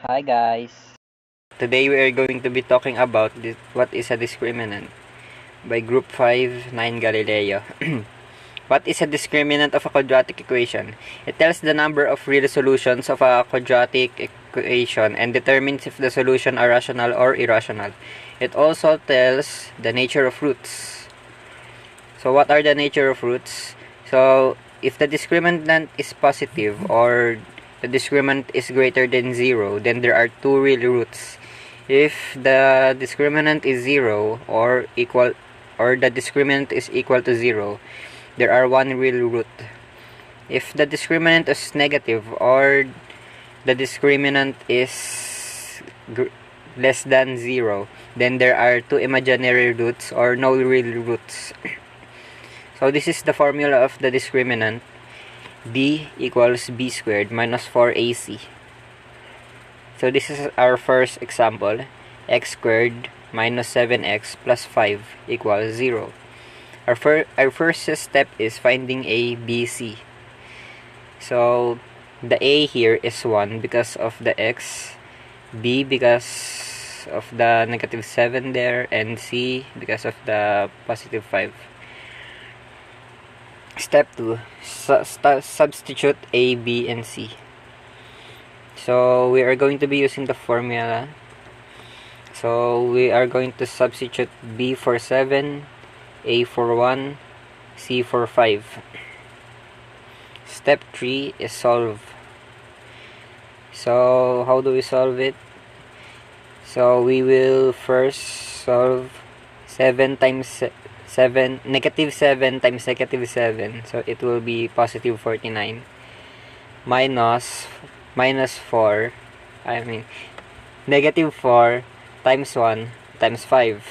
Hi guys! Today we are going to be talking about what is a discriminant by Group 5, 9 Galileo. What is a discriminant of a quadratic equation? It tells the number of real solutions of a quadratic equation and determines if the solution are rational or irrational. It also tells the nature of roots. So what are the nature of roots? So if the discriminant is positive or the discriminant is greater than 0, then there are two real roots. If the discriminant is 0 or the discriminant is equal to 0, there are one real root. If the discriminant is negative or the discriminant is less than 0, then there are two imaginary roots or no real roots. So this is the formula of the discriminant. D equals b squared minus 4ac. So this is our first example. X squared minus 7x plus 5 equals 0. Our first step is finding a, b, c. So the a here is 1 because of the x, b because of the negative 7 there, and c because of the positive 5. Step 2, substitute a, b, and c. So we are going to be using the formula. So we are going to substitute b for 7, a for 1, c for 5. Step 3 is solve. So how do we solve it? So we will first solve negative 7 times negative 7, so it will be positive 49, minus 4, negative 4 times 1 times 5,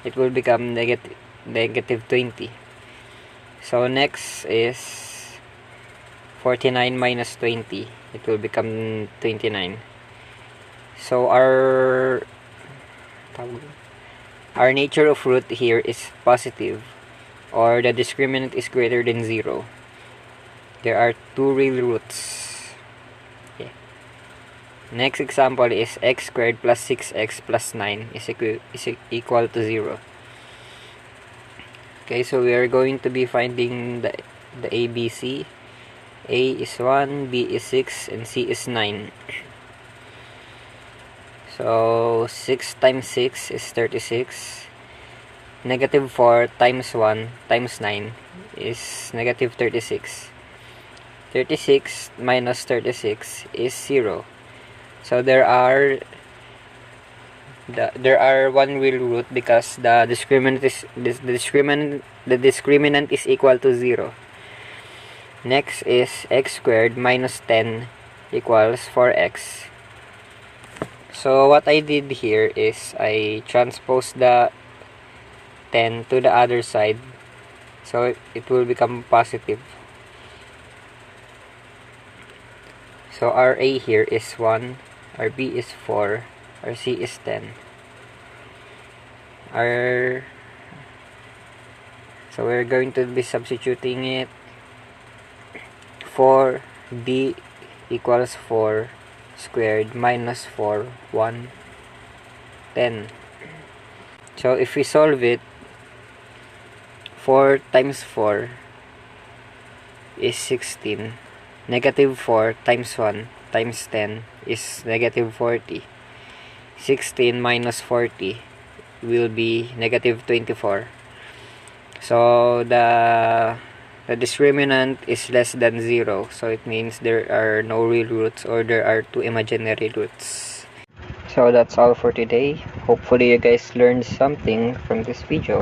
it will become negative 20. So next is 49 minus 20, it will become 29. So our nature of root here is positive, or the discriminant is greater than 0. There are two real roots. Okay. Next example is x squared plus 6x plus 9 is equal to 0. Okay, so we are going to be finding the ABC. A is 1, B is 6, and C is 9. So 6 times 6 is 36. Negative 4 times 1 times 9 is negative 36. 36 minus 36 is 0. So there are one real root because the discriminant is equal to 0. Next is x squared minus 10 equals 4x. So what I did here is I transposed the 10 to the other side, so it will become positive. So our a here is 1, our b is 4, our c is 10. So we're going to be substituting it. 4d equals 4 squared minus 4, 1, 10. So if we solve it, 4 times 4 is 16. Negative 4 times 1 times 10 is negative 40. 16 minus 40 will be negative 24. So the discriminant is less than 0, so it means there are no real roots, or there are two imaginary roots. So that's all for today. Hopefully you guys learned something from this video.